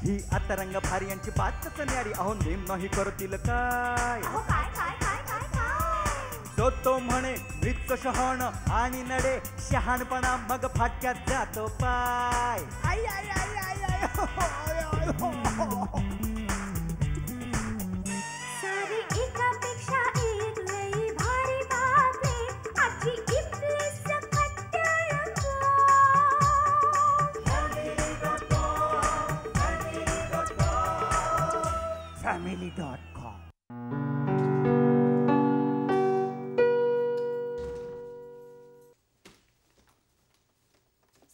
ही आता रंग भारी यांची बातच न्यारी. अहो नेम नाही करतील काय. तो म्हणे मृत शहाण आणि नडे शहाणपणा मग फाटक्यात जातो पाय. आई आई आई आई आई सारी एकापेक्षा एक लई भारी बातमी आजची इथली सकट रंगो. family.com.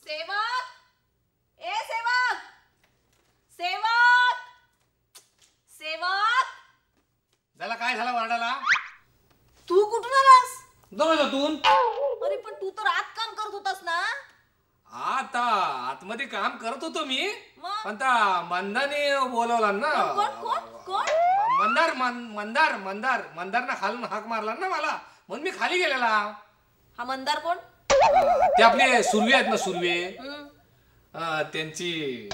सेवक, ए सेवक, सेवक, सेवक. झाला काय झाला वरडाला? तू कुठून आलास? दरवाजातून. अरे पण तू तर आत काम करत होतास ना. आता आतमध्ये काम करत होतो मी, मग? पण त्या मंदाने बोलवला ना. कोण कोण कोण? मंदार मंदार मंदार मंदारनं खालून हाक मारला ना मला, म्हणून मी खाली गेलेला. हा मंदार कोण? ते आपले सुरवे आहेत ना, सुरवे. हम्म. त्यांची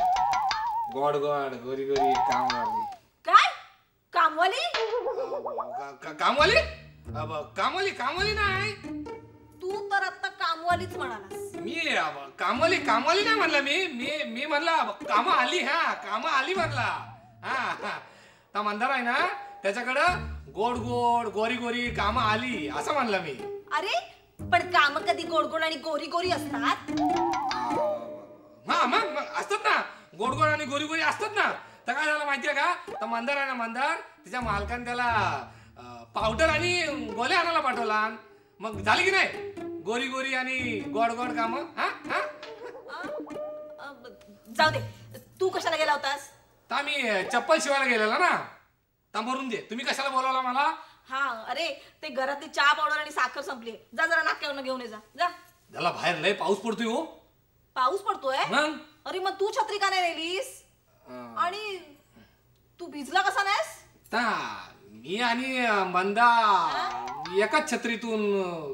गोड गोड गोरी गोरी कामवाली. काय कामवाली? कामवाली कामवाली कामवाली नाही. तू तर आता कामवालीच म्हणालास. मी कामवाली कामवाली नाही म्हणला. मी मी मी म्हणला काम आली. हा काम आली म्हणला. हा त्या मंदार आहे ना, त्याच्याकडं गोड गोड गोरी गोरी काम आली असं म्हणला मी. अरे पण काम कधी गोड गोड आणि गोरी गोरी असतात? हा मग असतात ना, गोड गोड आणि गोरी गोरी असतात ना. तर काय झालं माहितीये का, तर मंदार आहे ना, मंदार तिच्या मालकाने त्याला पावडर आणि गोळ्या आणायला पाठवला. मग झाली की नाही गोरी गोरी आणि गोड गोड काम. जाऊ दे, तू कशाला गेला होतास? तर मी चप्पल शिवायला गेलेला ना. भरून दे. तुम्ही कशाला बोलावला मला? हा अरे ते घरातली चहा पावडर आणि साखर संपली. जा जरा नाक्यावरून घेऊन ये जा. जा. त्याला बाहेर लय पाऊस पडतोय हो. पाऊस पडतोय? मग अरे मग तू छत्री का नाही नेलीस? आणि तू भिजला कसा नाहीस? मी आणि मंदा एकाच छत्रीतून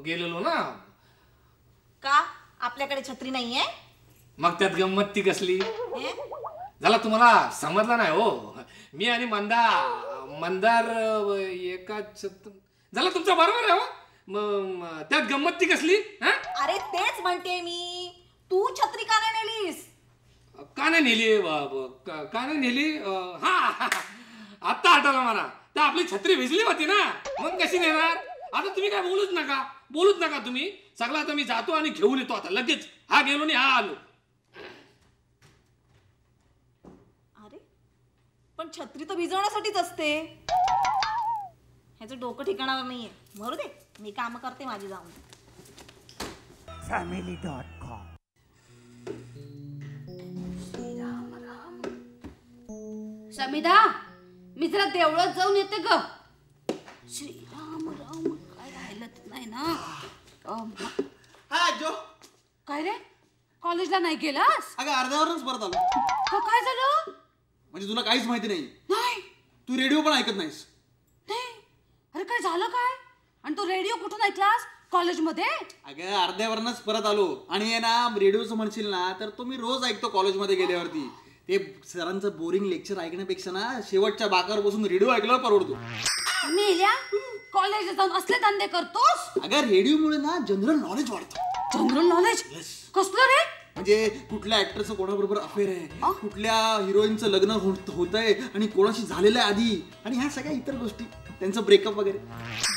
गेलेलो ना. का आपल्याकडे छत्री नाहीये? मग त्यात गंमत ती कसली हे? झाला तुम्हाला समजला नाही हो. मी आणि मंदार एकाच झाला तुमचा बरोबर आहे हो. त्यात गंमत ती कसली? अरे तेच म्हणते मी, तू छत्री का नाही नेलीस? का नाही नेली? का नाही नेली? हा आता आठवलं मला. तर आपली छत्री भिजली होती ना, मग कशी नेणार? आता तुम्ही काय बोलूच नका तुम्ही. सगळं आता मी जातो आणि घेऊन येतो आता लगेच. हा गेलो आणि हा आलो. अरे पण छत्री तर भिजवण्यासाठीच असते. ह्याचं डोकं ठिकाणावर नाहीये. मरू दे, मी काम करते माझी जाऊन. family.com. समिधा, मी जरा देवळात जाऊन येते ग. श्रीराम राम काय राहिलंच नाही ना. हा जो काय रे, कॉलेजला नाही गेलास? अगं अर्ध्यावरच परत आलो. काय झालं? म्हणजे तुला काहीच माहिती नाही? नाही तू रेडिओ पण ऐकत नाहीस? नाही. अरे काय झालं काय? आणि तू रेडिओ कुठून ऐकलास? कॉलेजमध्ये? अगं अर्ध्यावरच परत आलो. आणि ना रेडिओचं म्हणशील ना, तर तो मी रोज ऐकतो कॉलेजमध्ये गेल्यावरती. ते सरांचं बोरिंग लेक्चर ऐकण्यापेक्षा ना शेवटच्या बाकावर बसून रेडिओ ऐकल्यावर परवडतो. मेल्या, कॉलेजला जाऊन असले धंदे करतोस? अगं रेडिओमुळे ना जनरल नॉलेज वाढतं. General knowledge? कसलं रे? म्हणजे कुठल्या ऍक्टरचं कोणाबरोबर अफेअर आहे, कुठल्या हिरोईनचं लग्न होतंय आणि कोणाशी झालेलं आहे आधी, आणि ह्या सगळ्या इतर गोष्टी, त्यांचं ब्रेकअप वगैरे.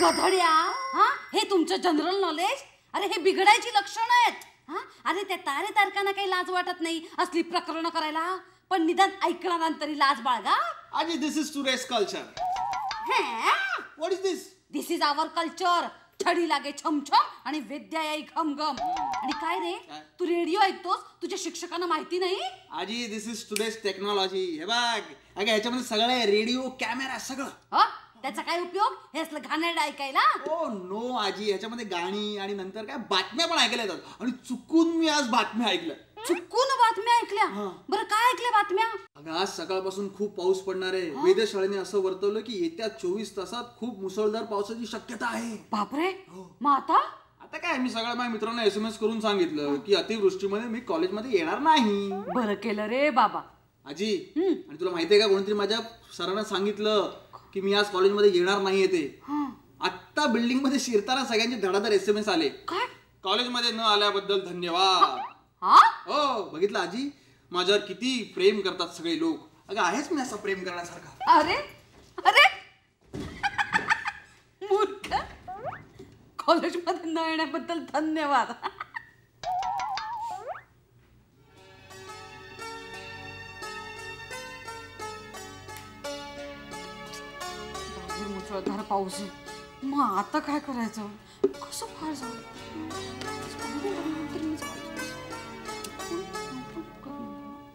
गधड्या, हा हे तुमचं जनरल नॉलेज? अरे हे बिघडायची लक्षणं आहेत. हा अरे त्या तारकांना काही लाज वाटत नाही असली प्रकरणं करायला, पण निदान ऐकणाऱ्यांतरी लाज बाळगा. आजी, this is today's culture. What is this? This is our culture. छडी लागे छमछम आणि विद्या याई घमघम. आणि काय रे, तू रेडिओ ऐकतोस, तुझ्या शिक्षकांना माहिती नाही? आजी, दिस इज टुडेज टेक्नॉलॉजी. हे बघ, अगं ह्याच्यामध्ये सगळं आहे, रेडिओ, कॅमेरा, सगळं. त्याचा काय उपयोग हे असलं घाणेरडं ऐकायला? ओ नो आजी, ह्याच्यामध्ये गाणी आणि नंतर काय बातम्या पण ऐकायला येतात. आणि चुकून मी आज बातम्या ऐकल्या. चुकून बातम्या ऐकल्या. बरं काय ऐकल्या बातम्या? अगं आज सकाळपासून खूप पाऊस पडणार आहे. वेधशाळेने असं वर्तवलं की येत्या 24 तासात खूप मुसळधार पावसाची शक्यता आहे. बापरे, मग आता? आता काय मी सगळ्या माझ्या मित्रांना SMS करून सांगितलं की अतिवृष्टीमध्ये मी कॉलेजमध्ये येणार नाही. बरं केलं रे बाबा. आजी, आणि तुला माहितीये का कोणतरी माझ्या सरांना सांगितलं की मी आज कॉलेजमध्ये येणार नाहीये ते. आत्ता बिल्डिंग मध्ये शिरताना सगळ्यांचे धडाधड SMS आले. काय? कॉलेजमध्ये न आल्याबद्दल धन्यवाद. हो बघितलं आजी, माझ्यावर किती प्रेम करतात सगळे लोक. अगं आहेच मी असा प्रेम करण्यासारखा. अरे अरे मूर्ख. कॉलेजमध्ये न येण्याबद्दल धन्यवाद. मुसळधार पाऊस आहे. मग आता काय करायचं? कसं फार जाऊ?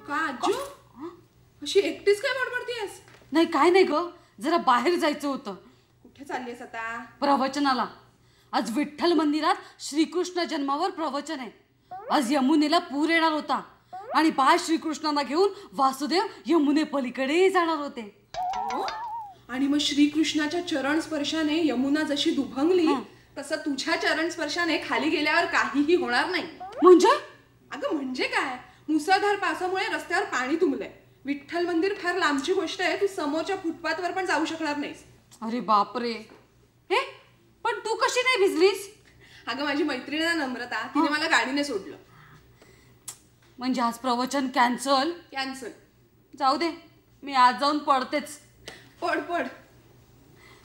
का आजू अशी एकटीच काय बडबडतीयस? नाही काय नाही ग, जरा बाहेर जायचं होतं. कुठे चाललीयस आता? प्रवचनाला. आज विठ्ठल मंदिरात श्रीकृष्ण जन्मावर प्रवचन आहे. आज यमुनेला पूर येणार होता आणि बाळ श्रीकृष्णांना घेऊन वासुदेव यमुने पलीकडे जाणार होते. आणि मग श्रीकृष्णाच्या चरण स्पर्शाने यमुना जशी दुभंगली तसं तुझ्या चरण स्पर्शाने खाली गेल्यावर काहीही होणार नाही. म्हणजे? अगं म्हणजे काय, मुसळधार पावसामुळे रस्त्यावर पाणी तुंबलंय. विठ्ठल मंदिर फार लांबची गोष्ट आहे, तू समोरच्या फुटपाथवर पण जाऊ शकणार नाहीस. अरे बापरे. हे पण तू कशी नाही भिजलीस? अगं माझी मैत्रीण आहे ना नम्रता, तिने मला गाडीने सोडलं. म्हणजे आज प्रवचन कॅन्सल? कॅन्सल. जाऊ दे, मी आज जाऊन पडतेच. पड पड.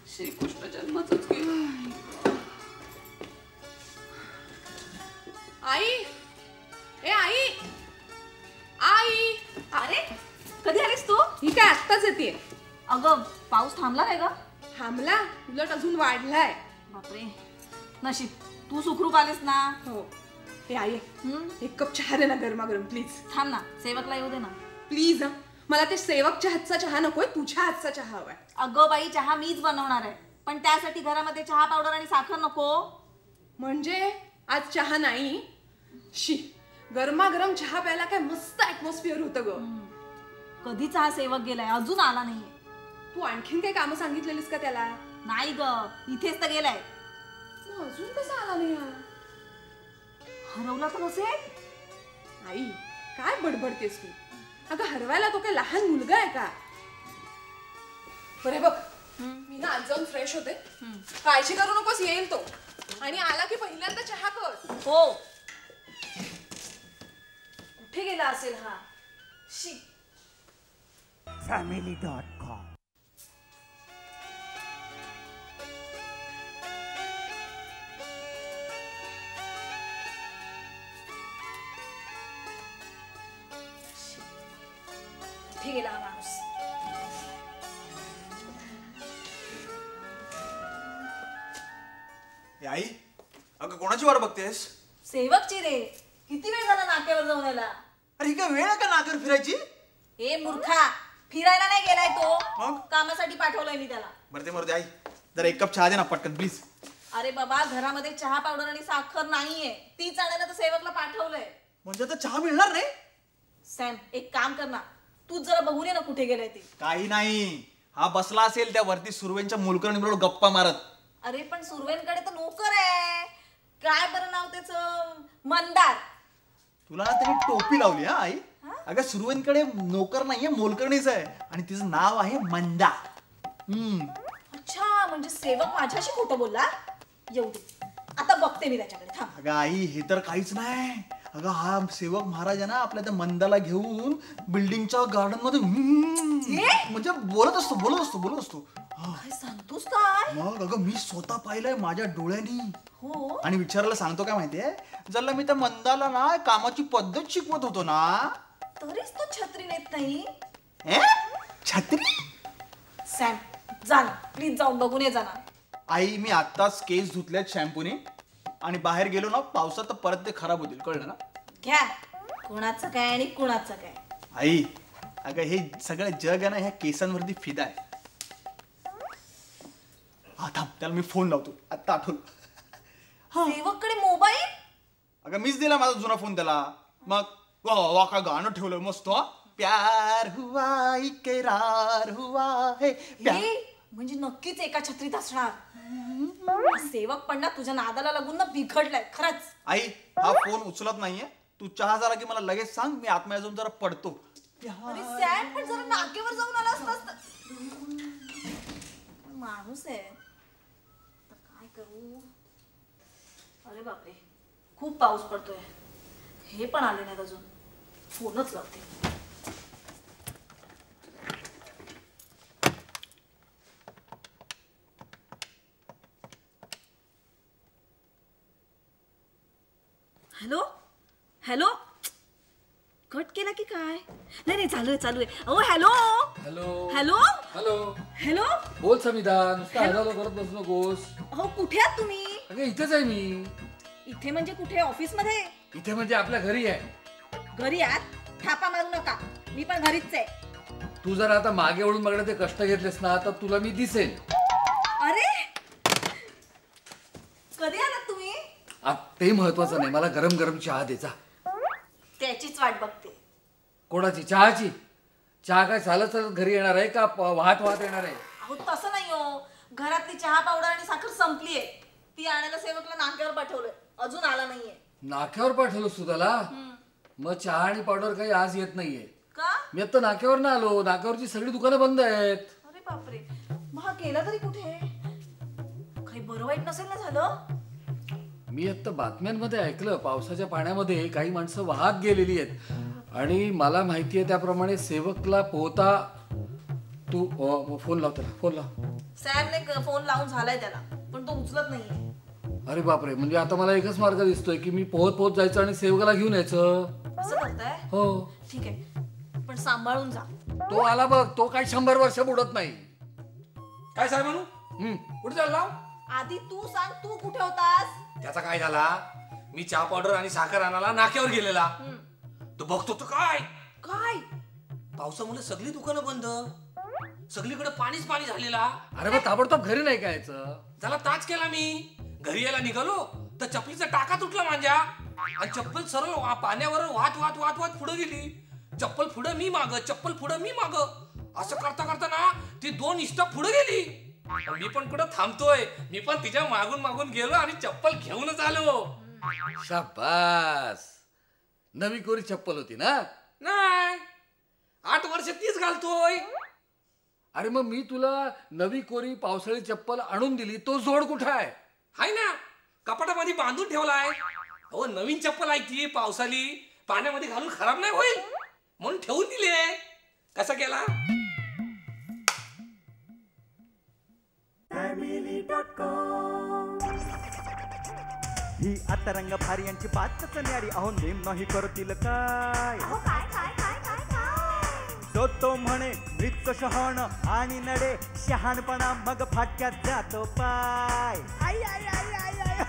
श्रीकृष्ण जन्माचंच केलं. आई, ए आई, आई. अरे कधी आलीस तू? ही काय आत्ताच येते? अगं पाऊस थांबला काय ग? थांबला, उलट अजून वाढलाय. बापरे, नशीब तू सुखरूप आलीस ना. हो. हे आई, एक कप चहा दे ना गरमागरम प्लीज. थांब ना, सेवकला येऊ दे ना प्लीज. मला ते सेवकच्या हातचा चहा नकोय, तुझ्या हातचा चहा हवाय. अगं बाई, चहा मीच बनवणार आहे, पण त्यासाठी घरामध्ये चहा पावडर आणि साखर नको. म्हणजे आज चहा नाही? शी, गरमागरम चहा प्यायला काय मस्त ऍटमॉस्फिअर होतं ग. कधीच हा सेवक गेलाय, अजून आला नाहीये. तू आणखीन काही कामं सांगितलेलीस का त्याला? नाही ग, इथेच तर गेलाय. मग अजून कसा आला नाही हा? हरवला तर नसेल. आई काय बडबडतेस तू? अगं हरवायला तो काय लहान मुलगा आहे का? बरे बघ, मी ना आज जाऊन फ्रेश होते. काळजी करू नकोस, येईल तो. आणि आला की पहिल्यांदा चहा कर. हो. कुठे गेला असेल हा? शी. family.com कुठे गेला हा माणूस? आई, अगं कोणाची वाट बघतेस? सेवकची रे. किती वेळ झाला नाक्यावर जाऊन याला? अरे ही काय वेळ आहे का नाकर फिरायची? ए मूर्खा, फिरायला नाही गेलाय तो, मग? कामासाठी पाठवलंय मी त्याला. बरं ते मरते आई, जरा एक कप चहा दे ना पटकन प्लीज. अरे बाबा, घरामध्ये चहा पावडर आणि साखर नाहीये, तीच आणायला तर सेवकला पाठवलंय. म्हणजे आता चहा मिळणार नाही? सॅम, एक काम कर ना, तू जरा बघून ये ना कुठे गेलाय ते. काही नाही, हा बसला असेल त्या वरती सुरवेंच्या मुलकरणीबरोबर गप्पा मारत. अरे पण सुरवेंकडे तर नोकर आहे. काय बरं नाव त्याचं? मंदार. तुला ना त्यांनी टोपी लावली हा आई. अगं सुरवेंकडे नोकर नाहीये, मोलकरणीच आहे आणि तिचं नाव आहे मंदा. अच्छा, म्हणजे सेवक माझ्याशी खोटं बोलला? येऊ दे, आता बघते मी त्याच्याकडे. थांब. अगं आई, हे तर काहीच नाही. अगं हा सेवक महाराज आहे ना, आपल्या त्या मंदाला घेऊन बिल्डिंगच्या गार्डन मध्ये म्हणजे बोलत असतो. काय सांगतोस काय? मग अगं मी स्वतः पाहिलंय माझ्या डोळ्यांनी. हो. आणि विचारायला सांगतो काय माहितीये, जर मी त्या मंदाला ना कामाची पद्धत शिकवत होतो ना, तरीच तो छत्री नेत नाही. छत्री? सॅम, जा ना प्लीज, जाऊन बघून ये जा ना. आई मी आत्ताच केस धुतलेत शॅम्पूने आणि बाहेर गेलो ना पावसात तर परत ते खराब होतील, कळलं ना? घ्या, कुणाचं काय आणि कुणाचं काय. आई अगं हे सगळं जग आहे ना ह्या केसांवरती फिदा आहे. हा थांब, त्याला मी फोन लावतो, आत्ता आठवलं. सेवककडे मोबाईल? अगं मीच दिला माझा जुना फोन त्याला. मग वा वा वा, काय गाणं ठेवलंय मस्त हा. प्यार हुआ इकरार हुआ है प्यार. हे म्हणजे नक्कीच एका छत्रीत असणार. सेवक पण ना तुझ्या नादाला लागून ना बिघडलाय खरंच. आई हा फोन उचलत नाहीये. तू चहा झाला की मला लगेच सांग, मी आतमध्ये जाऊन जरा पडतो. अरे सॅम पण जरा नाकेवर जाऊन आला असतास. माणूस आहे तर काय करू. अरे बापरे खूप पाऊस पडतोय. हे पण आले नाहीत अजून. फोनच लावते. हॅलो हॅलो कट केला की काय. नाही नाही चालू आहे चालू आहे. अहो hello hello hello hello hello बोल समिधा. नुसतं हॅलो करत बसू नकोस. अहो कुठे आहात तुम्ही. अगं इथेच आहे मी. इथे म्हणजे कुठे ऑफिस मध्ये. इथे म्हणजे आपल्या घरी आहे. घरी आहात. थापा मारू नका मी पण घरीच आहे. तू जर आता मागे वळून बघणं ते कष्ट घेतलेस ना तर तुला मी दिसेल. अरे कधी आलात तुम्ही. ते महत्वाचं नाही. मला गरम गरम चहा दे जा. त्याचीच वाट बघते. कोणाची. चहाची. चहा काय चालत चालत घरी येणार आहे का वाहत वाहत येणार आहे. अहो तसं नाही हो. घरातली चहा पावडर आणि साखर संपलीये. ती आणायला सेवकला नाक्यावर पाठवलंय. अजून आला नाहीये. नाक्यावर पाठवलंस तू त्याला. मग चहा आणि पावडर काही आज येत नाहीये. का मी आता नाक्यावर ना आलो. नाक्यावरची सगळी दुकानं बंद आहेत. अरे बापरे मग हा गेला तरी कुठे. काही बरं वाईट नसेल ना झालं. मी आता बातम्यांमध्ये ऐकलं पावसाच्या पाण्यामध्ये काही माणसं वाहत गेलेली आहेत. आणि मला माहिती आहे त्याप्रमाणे सेवकला पोहता. तू फोन लाव त्याला. फोन लाव. सॅमने फोन लावून झालाय त्याला पण तो उचलत नाहीये. अरे बापरे म्हणजे आता मला एकच मार्ग दिसतोय की मी पोहत पोहत जायचं आणि सेवकाला घेऊन यायचं. असं करताय. हो ठीक आहे पण सांभाळून जा. तो आला बघ. तो काही 100 वर्ष बुडत नाही. काय साहेब म्हणू कुठे चालला. आधी तू सांग तू कुठे होतास. त्याचा काय झाला. मी चहा पावडर आणि साखर आणायला नाक्यावर गेलेला. तो बघतो तर काय काय पावसामुळे सगळी दुकानं बंद. सगळीकडे पाणीच पाणी झालेला. अरे मग ताबडतोब घरी नाही काय यायचं. त्याला ताच केला मी. घरी यायला निघालो तर चपलीचा टाका तुटला माझ्या. आणि चप्पल सरळ पाण्यावर वाहत वाहत वाहत वाहत पुढे गेली. चप्पल पुढे मी माग चप्पल पुढे मी माग असं करता करता ना ती 2 स्टेप पुढे गेली. मी पण कुठं थांबतोय. मी पण तिच्या मागून मागून गेलो आणि चप्पल घेऊनच आलो. शाबास. नवी कोरी चप्पल होती ना. नाही 8 वर्ष तीच घालतोय. अरे मग मी तुला नवी कोरी पावसाळी चप्पल आणून दिली. तो जोड कुठे आहे. हाय ना कपाटामध्ये बांधून ठेवलाय. हो नवीन चप्पल आहे ती पावसाली पाण्यामध्ये घालून खराब नाही होईल म्हणून ठेवून दिले. कसा केला. ही आता रंग भारी यांची बातच न्यारी. अहो नेम नाही करतील काय. तो म्हणे मृत शहाण आणि नडे शहाणपणा मग फाटक्यात जातो पाय. आई आई आई आई आई